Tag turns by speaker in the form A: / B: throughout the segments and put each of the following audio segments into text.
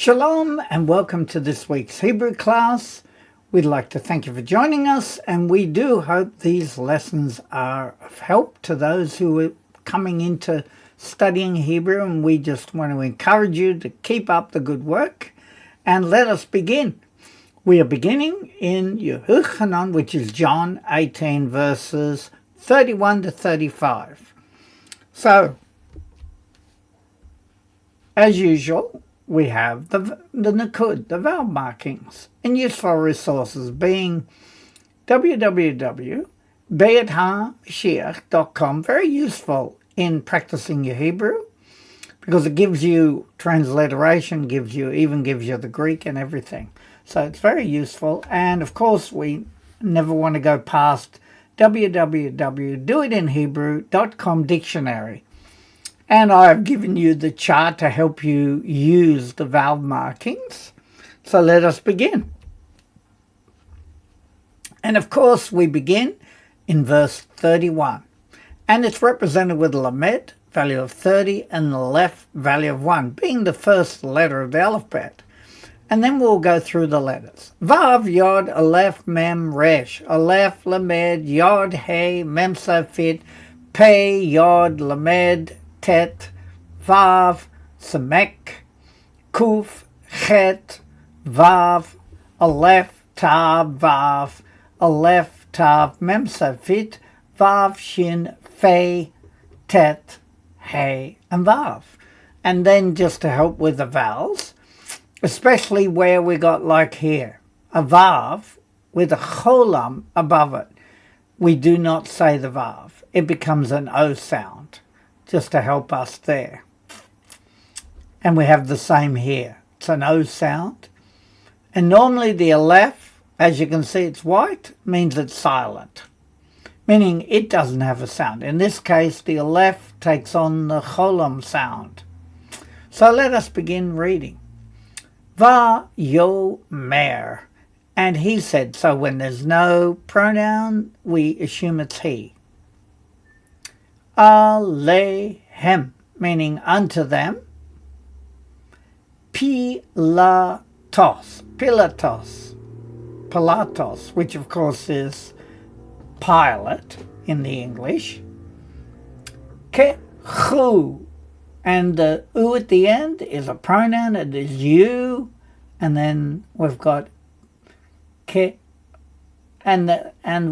A: Shalom and welcome to this week's Hebrew class. We'd like to thank you for joining us, and we do hope these lessons are of help to those who are coming into studying Hebrew, and we just want to encourage you to keep up the good work. And let us begin. We are beginning in Yehochanan, which is John 18 verses 31 to 35. So, as usual, we have the Nakud, the vowel markings, and useful resources being www.pilate.com, very useful in practicing your Hebrew because it gives you transliteration, even gives you the Greek and everything. So it's very useful. And of course, we never want to go past www.doitinhebrew.com dictionary. And I've given you the chart to help you use the vowel markings. So let us begin. And of course, we begin in verse 31. And it's represented with Lamed, value of 30, and the Aleph, value of 1, being the first letter of the alphabet. And then we'll go through the letters. Vav, Yod, Aleph, Mem, Resh. Aleph, Lamed, Yod, He, Mem, Safit, Pei, Yod, Lamed, Tet, Vav, Samek, Kuf, Chet, Vav, Aleph, Tav, Vav, Aleph, Tav, Mem, Safit, Vav, Shin, Fei, Tet, He, and Vav. And then just to help with the vowels, especially where we got like here, a Vav with a cholam above it, we do not say the Vav. It becomes an O sound, just to help us there. And we have the same here. It's an O sound. And normally the Aleph, as you can see it's white, means it's silent, meaning it doesn't have a sound. In this case, the Aleph takes on the cholam sound. So let us begin reading. Va-yo-mer. And he said, so when there's no pronoun, we assume it's he. Alehem, meaning unto them. Pilatos, which of course is Pilate in the English. Kechu, and the u at the end is a pronoun. It is you, and then we've got ke, and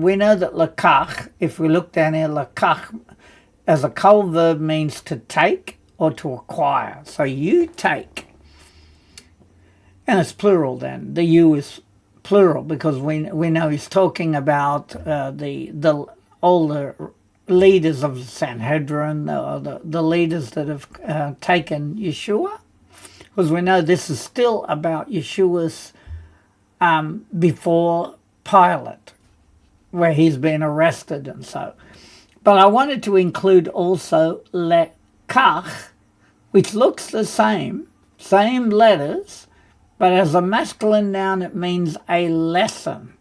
A: we know that lakach. If we look down here, lakach as a kol verb means to take or to acquire. So you take. And it's plural then. The you is plural because we know he's talking about the older leaders of the Sanhedrin, the leaders that have taken Yeshua. Because we know this is still about Yeshua's before Pilate, where he's been arrested and so. But I wanted to include also lekach, which looks the same letters, but as a masculine noun it means a lesson.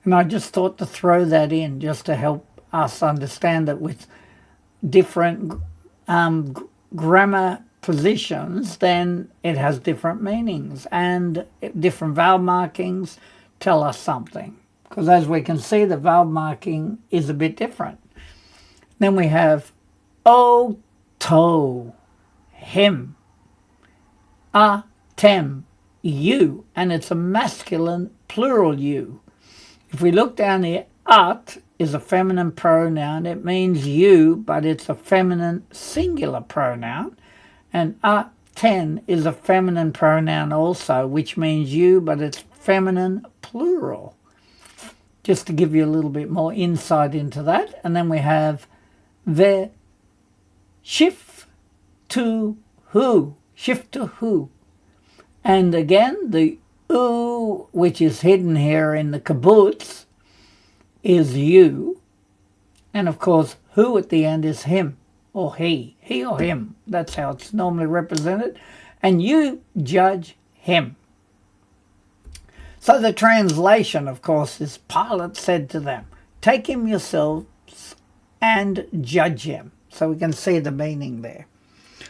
A: And I just thought to throw that in just to help us understand that with different grammar positions, then it has different meanings, and different vowel markings tell us something. Because as we can see, the vowel marking is a bit different. Then we have oto, him, atem, you, and it's a masculine plural you. If we look down here, at is a feminine pronoun. It means you, but it's a feminine singular pronoun. And aten is a feminine pronoun also, which means you, but it's feminine plural. Just to give you a little bit more insight into that. And then we have the shift to who. And again, the u, which is hidden here in the kibbutz, is you. And of course, who at the end is him or he or him. That's how it's normally represented. And you judge him. So the translation, of course, is Pilate said to them, take him yourselves and judge him. So we can see the meaning there.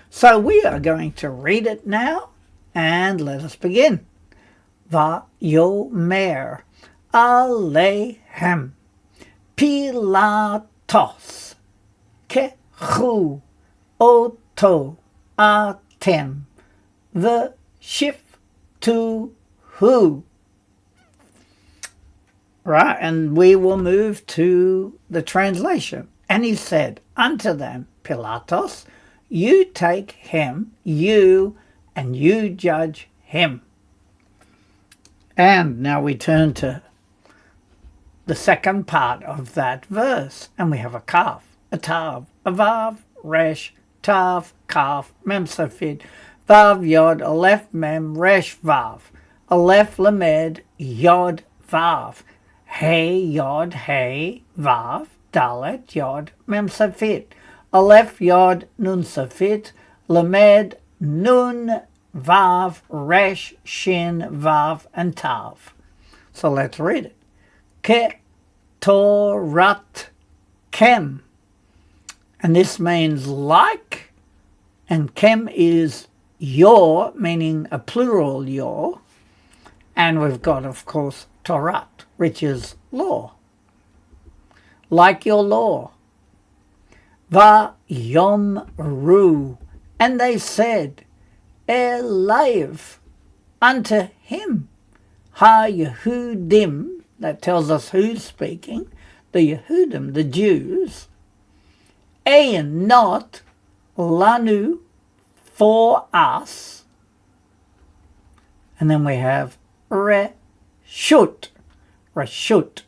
A: So we are going to read it now And let us begin. Vayomer Alehem Pilatos Kechu Oto Atem V'shiftuhu. Right, and we will move to the translation. And he said unto them, Pilatos, you take him, you, and you judge him. And now we turn to the second part of that verse, and we have a kaf, a tav, a vav, resh, tav, kaf, mem safid, vav, yod, aleph, mem, resh, vav, aleph, lamed, yod, vav, hey, yod, hey, vav, dalet, yod, mem safid, aleph, yod, nun safid, lamed, nun, vav, resh, shin, vav, and tav. So let's read it. Ketorat kem. And this means like, and kem is your, meaning a plural your. And we've got, of course, Torat, which is law. Like your law. Vayomru. And they said, Eliv, unto him. Ha-Yehudim. That tells us who's speaking. The Yehudim, the Jews. And not lanu, for us. And then we have reshut. Reshut.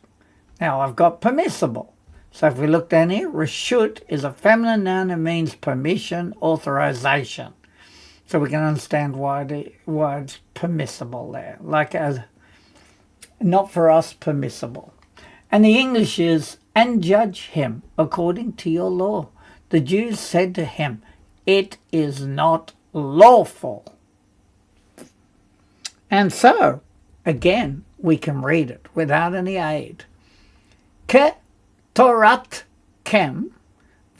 A: Now I've got permissible. So if we look down here, reshut is a feminine noun. It means permission, authorization. So we can understand why it's permissible there. Like as not for us, permissible. And the English is, and judge him according to your law. The Jews said to him, it is not lawful. And so, again, we can read it without any aid. Ke Torat kem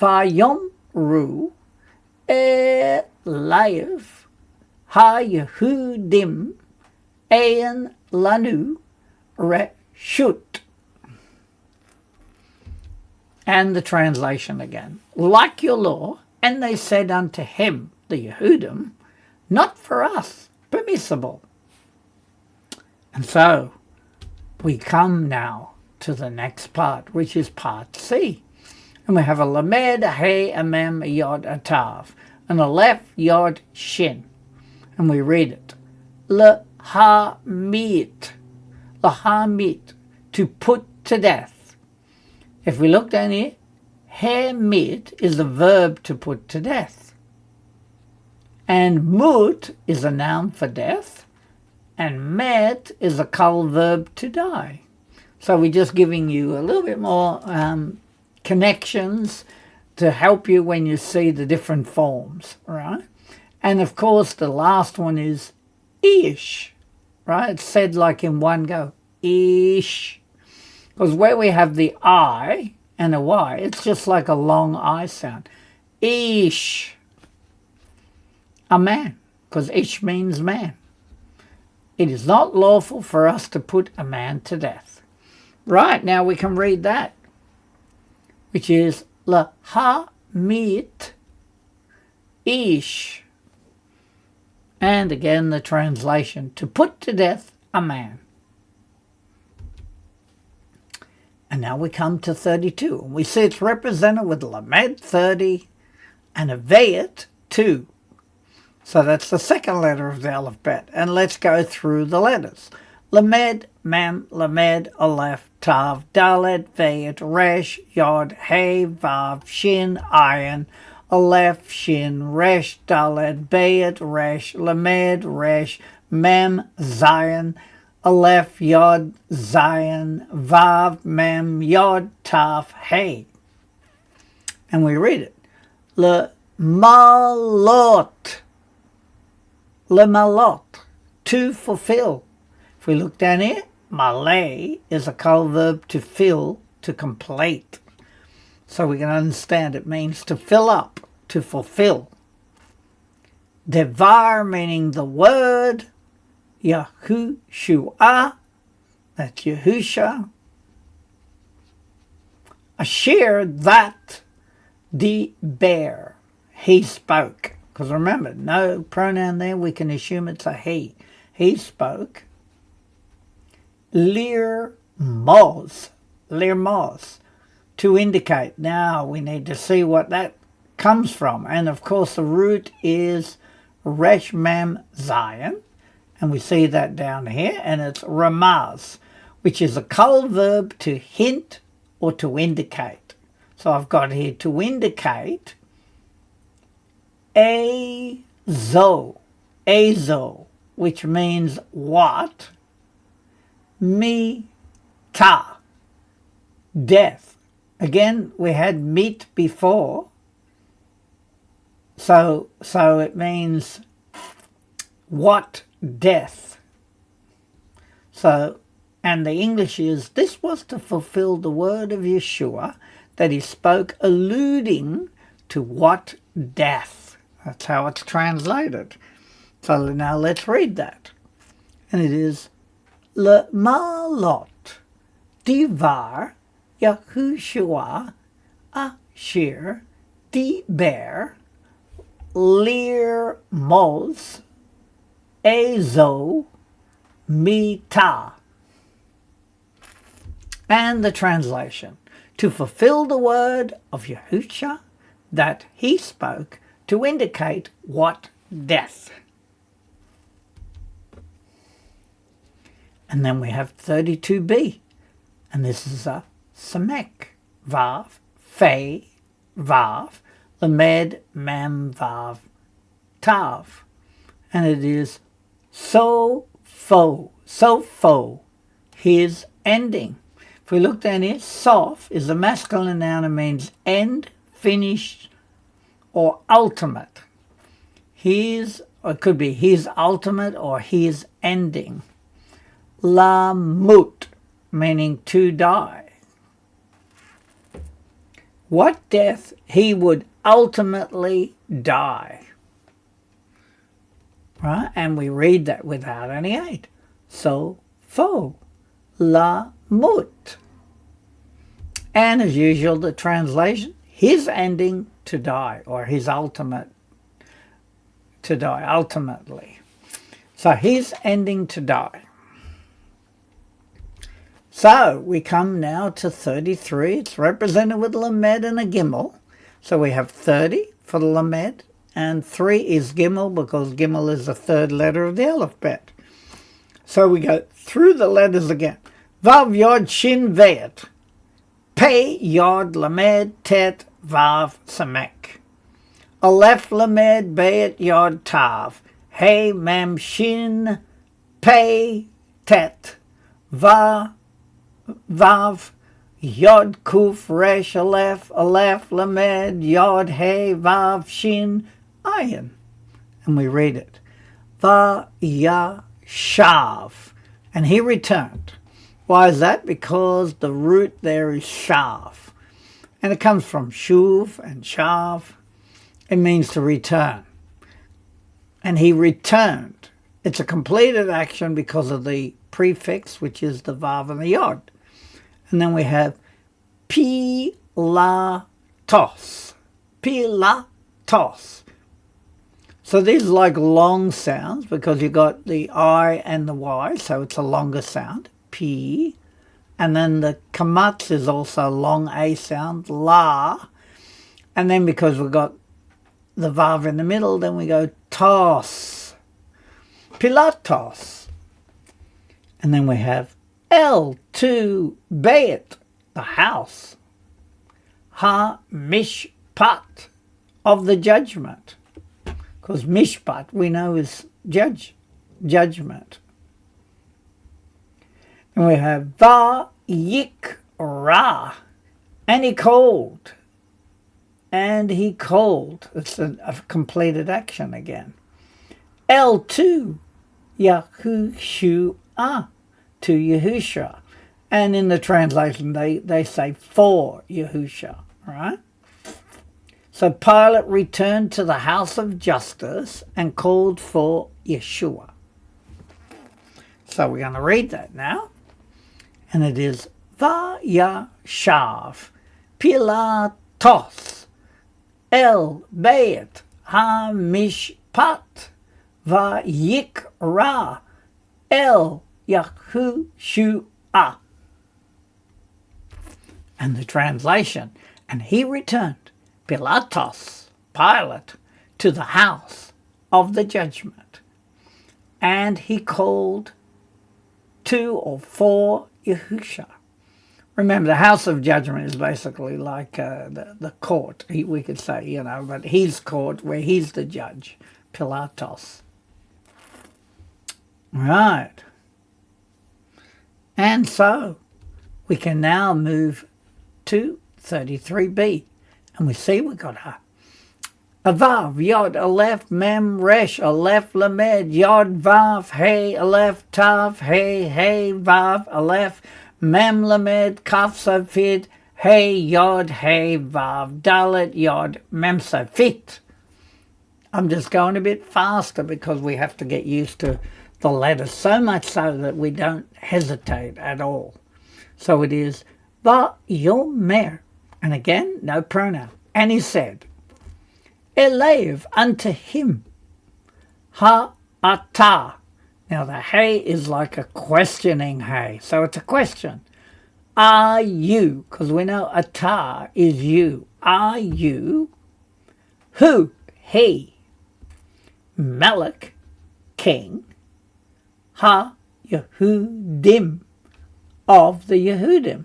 A: vayom ru eliv ha-Yehudim ein lanu reshut. And the translation again. Like your law, and they said unto him, the Yehudim, not for us, permissible. And so we come now to the next part, which is part C. And we have a lamed, a hey, a mem, a yod, a tav, and a aleph, yod, shin. And we read it. Lahamit. Lahamit, to put to death. If we look down here, hemit is the verb to put to death. And mut is a noun for death. And met is a kal verb to die. So we're just giving you a little bit more connections to help you when you see the different forms, right? And of course the last one is ish, right? It's said like in one go, ish. Because where we have the I and a Y, it's just like a long I sound. Ish. A man. Because ish means man. It is not lawful for us to put a man to death. Right, now we can read that. Which is lahamit ish. And again the translation, to put to death a man. And now we come to 32. And we see it's represented with Lamed 30 and a Vayet 2. So that's the second letter of the alphabet. And let's go through the letters. Lamed, Mem, Lamed, Aleph, Tav, Dalet, Vayet, Resh, Yod, Hey, Vav, Shin, Ayin, Aleph, Shin, Resh, Dalet, Bayet, Resh, Lamed, Resh, Mem, Zion, Aleph, Yod, Zion, Vav, Mem, Yod, Tav, Hey. And we read it. Lemalot. Lemalot. To fulfill. If we look down here, malay is a kal verb to fill, to complete. So we can understand it means to fill up, to fulfill. Devar meaning the word. Yahushua, that's Yahusha. Asher, that diber, he spoke. Because remember, no pronoun there, we can assume it's a he. He spoke. Lir mos, to indicate. Now we need to see what that comes from. And of course the root is resh mem zayin. And we see that down here. And it's ramaz, which is a kol verb to hint or to indicate. So I've got here to indicate azo, which means what? Mita, death. Again, we had meat before. So it means what death. So, and the English is, this was to fulfill the word of Yeshua that he spoke, alluding to what death. That's how it's translated. So now let's read that. And it is, Le malot divar Yahushua asher diber lir mos ezo mita. And the translation, to fulfill the word of Yahusha that he spoke to indicate what death. And then we have 32b, and this is a samek, vav, fe, vav, lamed, mem, vav, tav. And it is so fo, his ending. If we look down here, sof is a masculine noun and means end, finished, or ultimate. His, or it could be his ultimate or his ending. Lamut, meaning to die. What death he would ultimately die. Right? And we read that without any aid. So, fo, lamut. And as usual, the translation, his ending to die, or his ultimate to die, ultimately. So his ending to die. So we come now to 33. It's represented with lamed and a gimel. So we have 30 for the lamed, and 3 is gimel because gimel is the third letter of the alphabet. So we go through the letters again. Vav yod shin vet. Pei yod lamed tet vav samek. Aleph lamed bet yod tav. Hey mem shin pei tet va vav yod kuf resh aleph lamed yod hey vav shin ayin. And we read it. Va ya shav. And he returned. Why is that? Because the root there is shav. And it comes from shuv and shav. It means to return. And he returned. It's a completed action because of the prefix, which is the vav and the yod. And then we have pilatos. Pilatos. So these are like long sounds because you got the I and the Y, so it's a longer sound. P. And then the kamatz is also a long A sound. La. And then because we've got the vav in the middle, then we go tos. Pilatos. And then we have to beit, the house. Ha mishpat, of the judgment. Because mishpat we know is judgment. And we have va yikra, and he called. And he called. It's a completed action again. To Yahushua, to Yahusha. And in the translation, they say for Yahusha, right? So Pilate returned to the house of justice and called for Yeshua. So we're going to read that now. And it is Vayashav Pilatos El Beit HaMishpat Vayikra El Yahushua. And the translation, and he returned, Pilatos, Pilate, to the house of the judgment. And he called 2 or 4 Yahusha. Remember, the house of judgment is basically like the court, we could say, but his court where he's the judge, Pilatos. Right. And so we can now move to 33b. And we see we got a Vav, Yod, Aleph, Mem, Resh, Aleph, Lamed, Yod, Vav, Hey, Aleph, Tav, Hey, Hey, Vav, Aleph, Mem, Lamed, Kaf, Sofit, Hey, Yod, Hey, Vav, Dalet, Yod, Mem, Sofit. I'm just going a bit faster because we have to get used to the letters, so much so that we don't hesitate at all. So it is Vayomer, and again, no pronoun. And he said, Elev, unto him, Ha-ata. Now the hey is like a questioning hey, so it's a question. Are you, because we know ata is you, are you, who, he, Melech, king, Ha-Yehudim, of the Yehudim?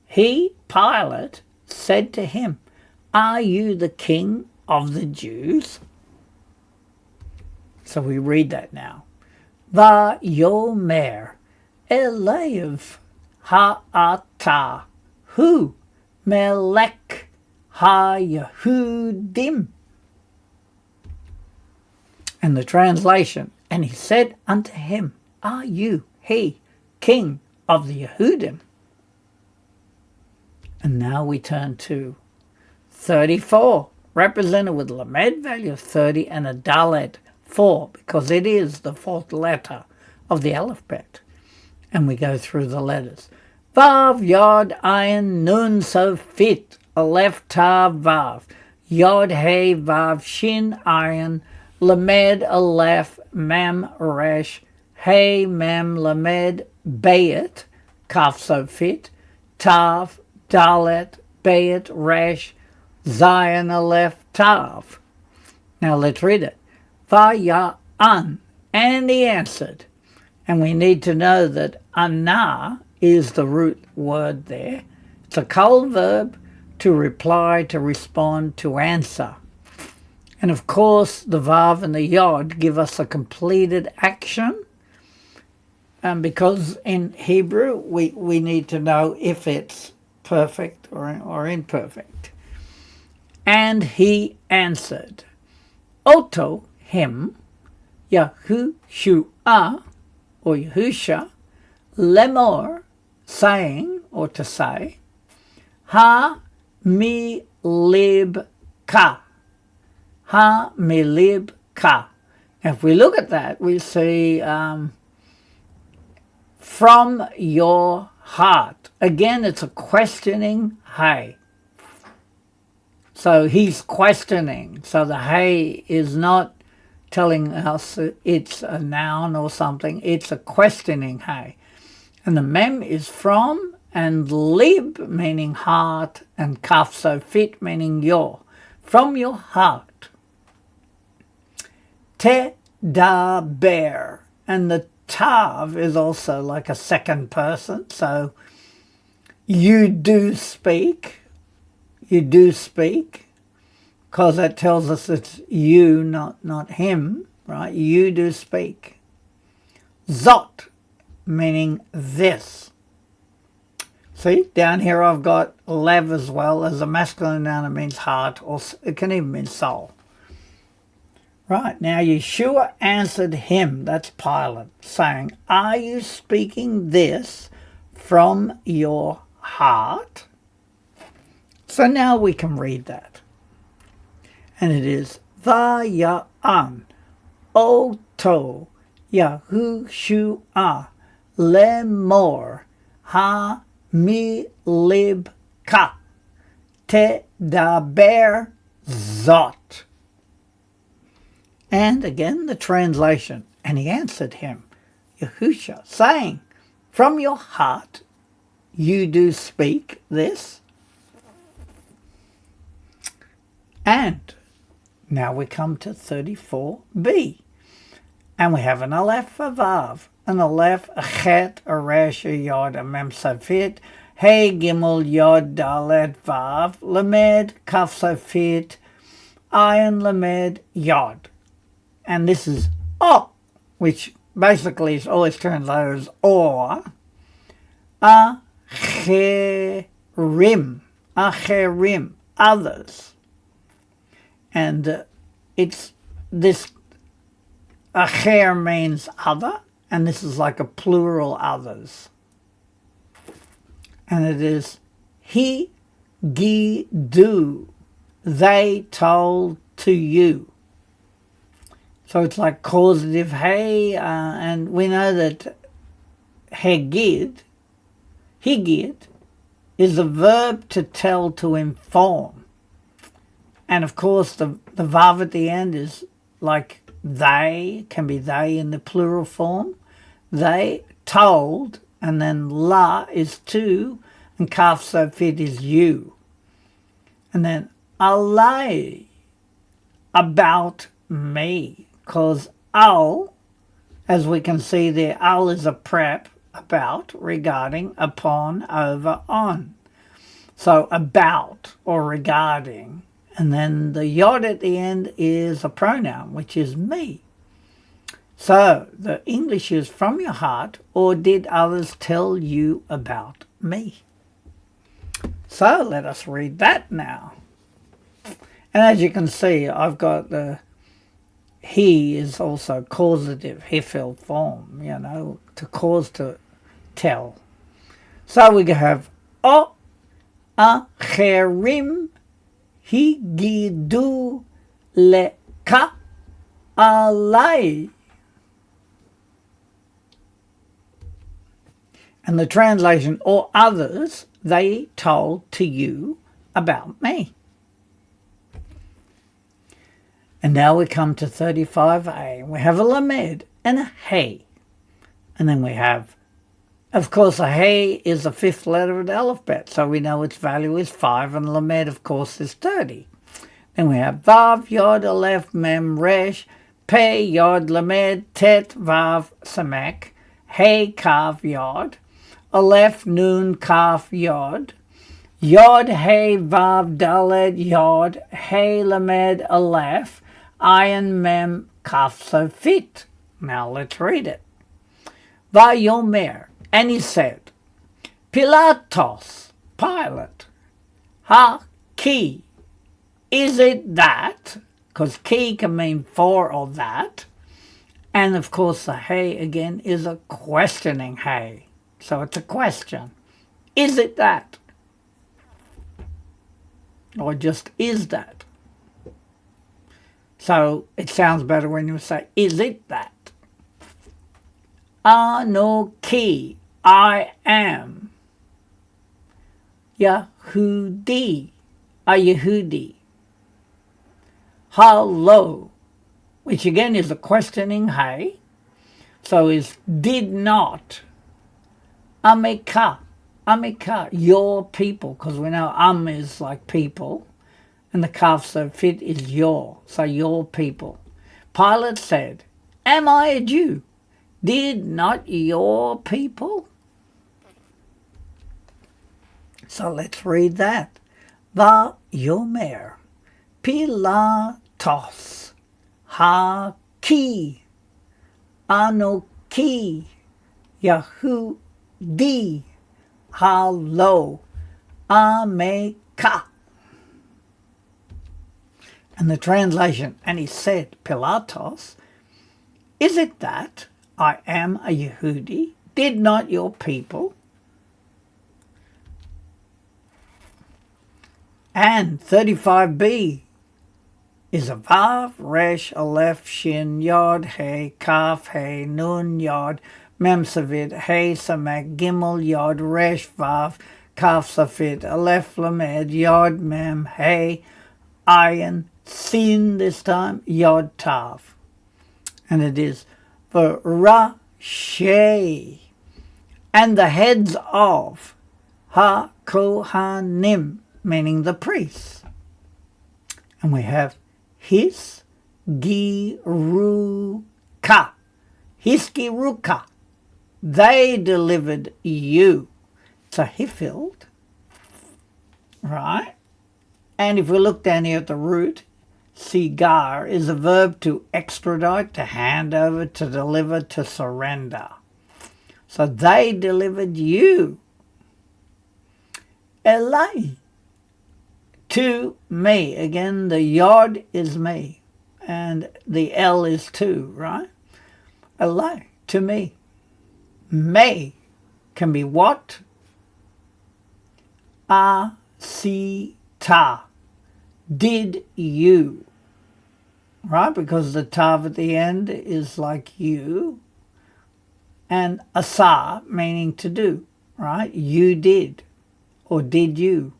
A: He, Pilate, said to him, are you the king of the Jews? So we read that now. Vayomer Elev ha'ata hu melech ha-Yehudim. And the translation, and he said unto him, are you, he, king of the Yehudim? And now we turn to 34, represented with Lamed value of 30 and a Dalet 4, because it is the 4th letter of the alphabet. And we go through the letters. Vav, Yod, Ayin, Nun, Sofit, Aleph, Tav, Vav, Yod, Hey, Vav, Shin, Ayin, Lamed, Aleph, Mem, Resh, Hey, Mem, Lamed, Bayit, Kaf, Sofit, Tav, Dalet, Bayit, Resh, Zion, Aleph, Tav. Now let's read it. Vaya'an, and he answered. And we need to know that anah is the root word there. It's a kol verb to reply, to respond, to answer. And of course, the vav and the yod give us a completed action. Because in Hebrew, we need to know if it's perfect or imperfect. And he answered, Oto, him, Yahushua, or Yahusha, lemor, saying, or to say, ha mi lib ka, ha mi lib ka. If we look at that, we see from your heart. Again, it's a questioning hey. So he's questioning. So the hey is not telling us it's a noun or something. It's a questioning hey. And the mem is from, and lib meaning heart, and kaf sofit meaning your. From your heart. Te da ber. And the tav is also like a second person. So you do speak. You do speak. Because that tells us it's you, not him, right? You do speak. Zot, meaning this. See, down here I've got lev as well. As a masculine noun, it means heart, or it can even mean soul. Right, now Yeshua answered him, that's Pilate, saying, are you speaking this from your heart? So now we can read that. and it is Vaya'an Oto Yahushua Lemor Ha Mi Libka Tedaber Zot. And again the translation, and he answered him, Yahusha, saying, from your heart you do speak this? And now we come to 34b. And we have an Aleph, a Vav, an Aleph, a Chet, a Resh, a Yod, a Mem Safit, Hey Gimel Yod Dalet Vav, Lamed Kaf Safit, Ayin Lamed Yod. And this is O, which basically is always translated as or. Acherim, others. And it's this, acher means other, and this is like a plural others. And it is he gidu, they told to you. So it's like causative hey, and we know that hegid is a verb to tell, to inform. And of course the vav at the end is like they, can be they in the plural form. They told, and then la is to, and kaf sofit is you. And then alay, about me, because al, as we can see there, al is a prep, about, regarding, upon, over, on. So about or regarding. And then the yod at the end is a pronoun, which is me. So the English is from your heart, or did others tell you about me? So let us read that now. And as you can see, I've got the he is also causative, hefil form, to cause, to tell. So we have o acherim higidu leka alai. And the translation, or others, they told to you about me. And now we come to 35a. We have a lamed and a hey. And then we have, of course, a hey is the fifth letter of the alphabet, so we know its value is 5, and lamed, of course, is 30. Then we have vav, yod, aleph, mem, resh, pe, yod, lamed, tet, vav, samek, hey, kav, yod, aleph, nun, kaf, yod, yod, hey, vav, daled, yod, hey, lamed, aleph, ayin, mem, kaf, sofit. Now let's read it. Vayomer, and he said, Pilatos, Pilate, ha, ki, is it that? Because ki can mean for or that. And of course the hey again is a questioning hey. So it's a question. Is it that? Or just is that? So it sounds better when you say, is it that? Anoki, I am. Yahudi, a Yehudi. Hello, which again is a questioning hey. So is did not. Ameka, your people, because we know is like people, and the kaf sofit is your, so your people. Pilate said, am I a Jew? Did not your people? So let's read that. Vayomer, Pilatos, ha-ki, anoki, Yahudi, halo, ameka. And the translation, and he said, Pilatos, is it that I am a Yehudi? Did not your people? And 35b is a Vav, Resh, Aleph, Shin, Yod, He, Kaf, He, Nun, Yod, Mem Safit, He, Samek, Gimel, Yod, Resh, Vav, Kaf, Safit, Aleph, Lamed, Yod, Mem, He, Ayin, Sin this time, Yod, Tav. And it is V'Rashei, and the heads of Ha-Kohanim, meaning the priests. And we have Hisgiruka. Hisgiruka. They delivered you. It's a Hifild, right? And if we look down here at the root, Sigar is a verb to extradite, to hand over, to deliver, to surrender. So they delivered you. Elai, to me. Again, the Yod is me, and the L is to, right? Elai, to me. Me can be what? Asita, did you, right? Because the tav at the end is like you, and asa meaning to do, right? You did, or did you?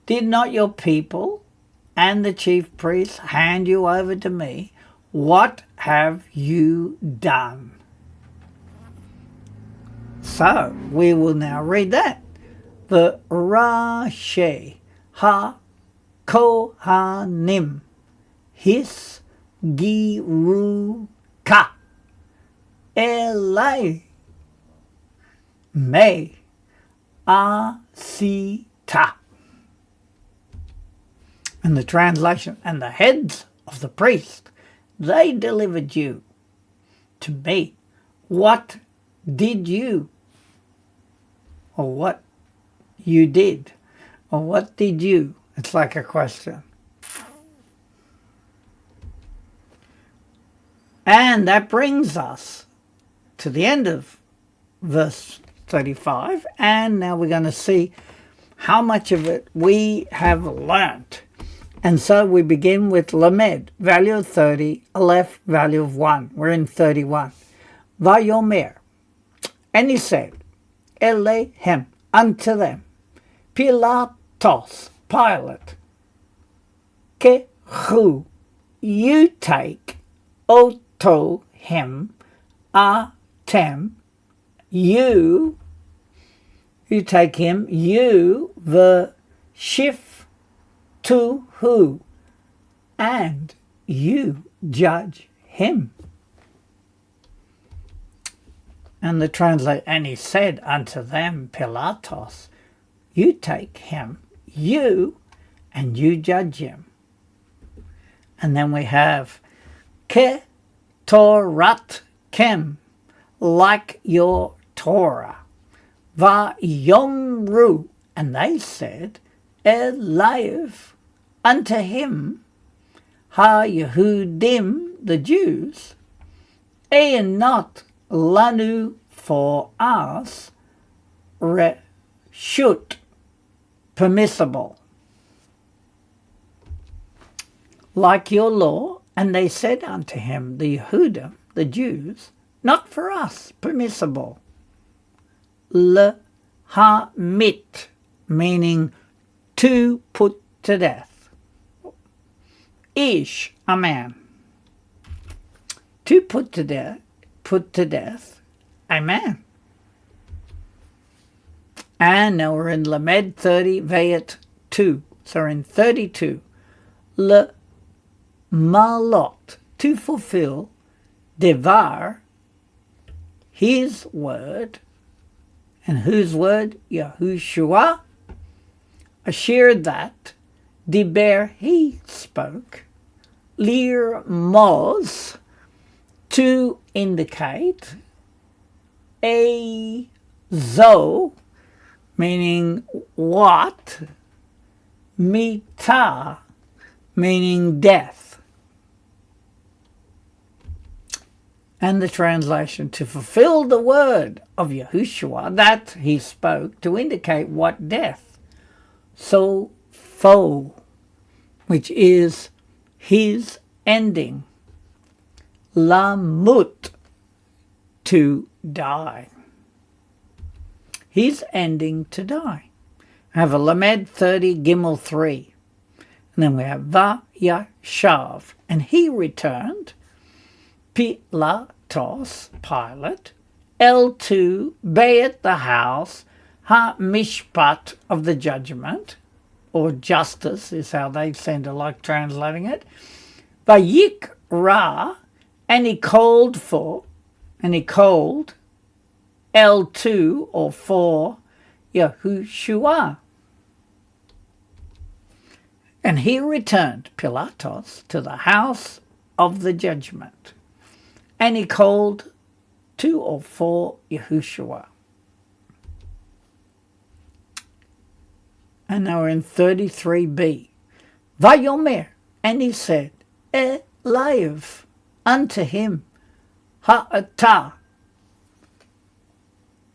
A: Did not your people and the chief priests hand you over to me? What have you done? So we will now read that. The Rashi Ha Kohanim His Giruka Elai Me Asita. And the translation, and the heads of the priest, they delivered you to me. What did you? Or what you did? Or what did you? It's like a question. And that brings us to the end of verse 35. And now we're going to see how much of it we have learnt. And so we begin with Lamed, value of 30, Aleph, value of 1. We're in 31. Vayomer, and he said, Elehem, unto them, Pilatos, Pilate, Kehu, you take, Oto, him, Atem, you take him, you, the Shif, to who, and you judge him. And the translate, and he said unto them, Pilatos, you take him, you, and you judge him. And then we have Ke Torat Kem, like your Torah. Va Yomru, and they said, Eliav, unto him, Ha Yehudim, the Jews, and not lanu, for us, reshut, permissible, like your law. And they said unto him, the Yehudim, the Jews, not for us, permissible, lehamit, meaning to put to death. Ish, a man. To put to death, a man. And now we're in Lamed 30, Vayet 2. So we're in 32. Le malot, to fulfill, devar, his word. And whose word? Yahushua. Asher that, diber, he spoke, lir mos, to indicate, a zo, meaning what, mita, meaning death. And the translation, to fulfill the word of Yahushua, that he spoke, to indicate what death. So, fo, which is His ending. Lamut, to die. His ending, to die. I have a Lamed 30, Gimel 3. And then we have Vayashav, and he returned, Pilatos, Pilate, to Beit, the house, Ha-mishpat, of the judgment, or justice is how they seem to like translating it. Vayikra, and he called to, or for, Yahushua. And he returned, Pilatos, to the house of the judgment. And he called to, or for, Yahushua. And now we're in 33b. Vayomer, and he said, Eliv, unto him, Ha'ata,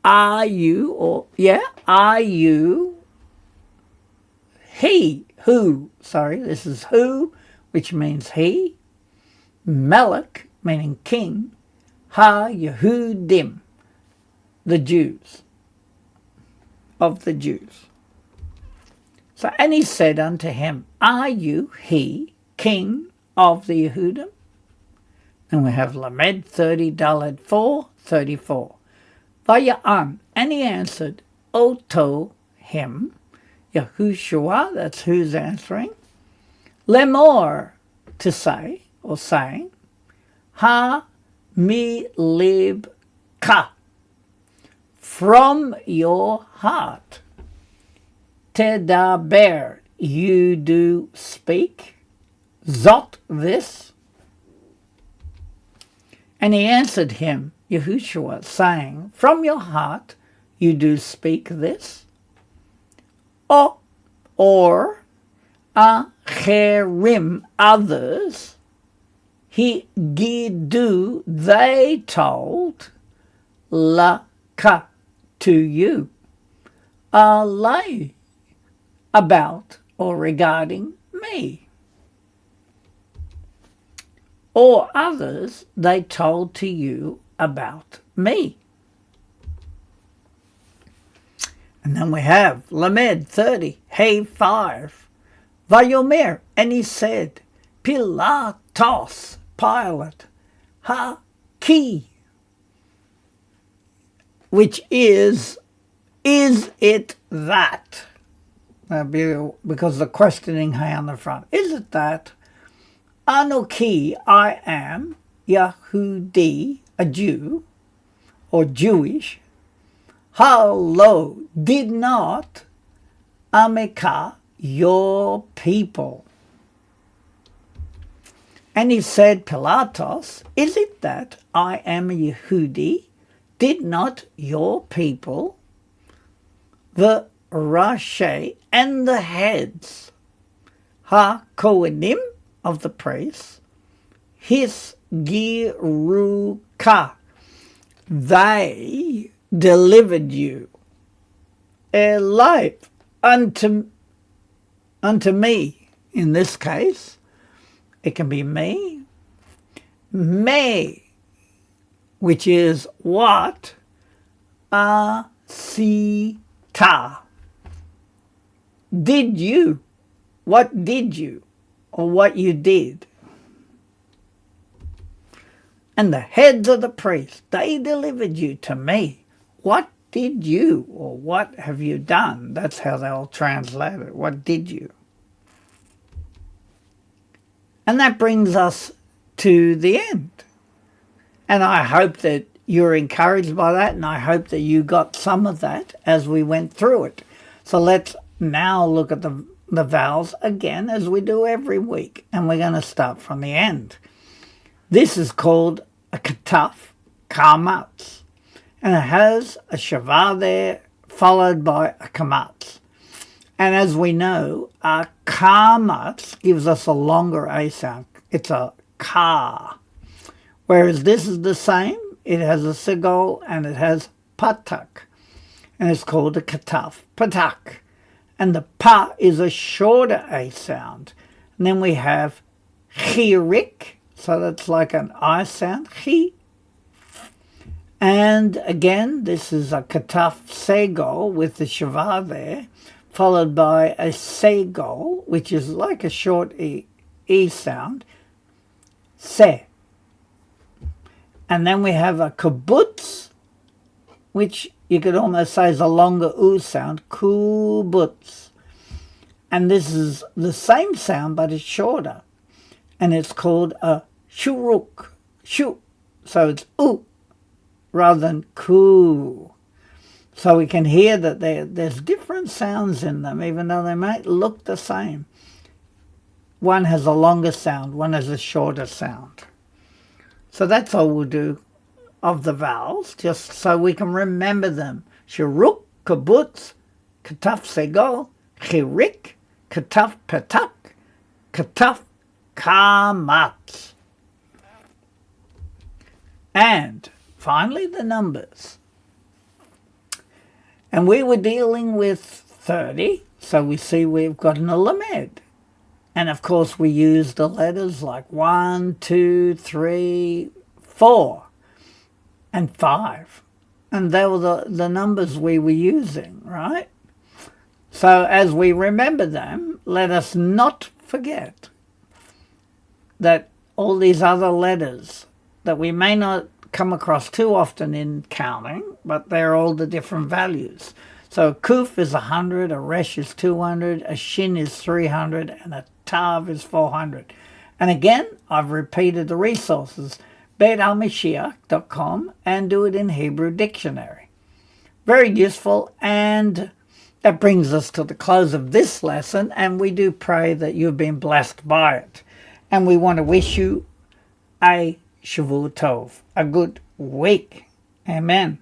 A: are you he, who, this is who, which means he, Melech, meaning king, Ha-Yehudim, the Jews, of the Jews. So, and he said unto him, are you he, king of the Yehudim? And we have Lamed 30, Daled 4, 34. Vaya'an, and he answered, Oto, him, Yahushua, that's who's answering, Lemor, to say, or saying, Ha mi lib ka, from your heart, Tedaber, you do speak, Zot, this. And he answered him, Yahushua, saying, from your heart you do speak this, or acherim, others, he gidu, they told, laka, to you, alay, about or regarding me. Or others they told to you about me. And then we have Lamed 30, Hey 5. Vayomer, and he said, Pilatos, Pilate, Ha-ki, which is it that? Because the questioning hey on the front. Is it that? Anoki, I am, Yahudi, a Jew, or Jewish, Halo, did not, Ameka, your people. And he said, Pilatos, is it that I am a Yehudi? Did not your people, the Rashi, and the heads, Ha-Kohanim, of the priests, his Giruka, they delivered you, alive unto me. In this case, it can be me, which is what, asita, did you, what did you, or what you did. And the heads of the priests, they delivered you to me. What did you, or what have you done? That's how they'll translate it. What did you? And that brings us to the end. And I hope that you're encouraged by that, and I hope that you got some of that as we went through it. So let's now look at the vowels again, as we do every week, and we're going to start from the end. This is called a kataf, kamatz, and it has a shavah there followed by a kamatz. And as we know, a kamatz gives us a longer a sound. It's a ka. Whereas this is the same. It has a sigol and it has patak. And it's called a kataf, patak. And the pa is a shorter a sound. And then we have chirik, so that's like an I sound, chi. And again, this is a kataf segol with the shava there, followed by a segol, which is like a short e sound, se. And then we have a kibbutz, which you could almost say is a longer u sound, kibbutz. And this is the same sound, but it's shorter. And it's called a shuruk, shu. So it's u rather than ku. So we can hear that there's different sounds in them, even though they might look the same. One has a longer sound, one has a shorter sound. So that's all we'll do of the vowels, just so we can remember them. Shuruk, kibbutz, kataf segol, chirik, kataf petak, kataf kamatz. And finally, the numbers. And we were dealing with 30, so we see we've got an lamed. And of course, we use the letters like 1, 2, 3, 4, and 5. And they were the numbers we were using, right? So as we remember them, let us not forget that all these other letters that we may not come across too often in counting, but they're all the different values. So a kuf is 100, a resh is 200, a shin is 300, and a tav is 400. And again, I've repeated the resources, betalmashiach.com, and do it in Hebrew Dictionary. Very useful, and that brings us to the close of this lesson, and we do pray that you've been blessed by it. And we want to wish you a Shavua Tov, a good week. Amen.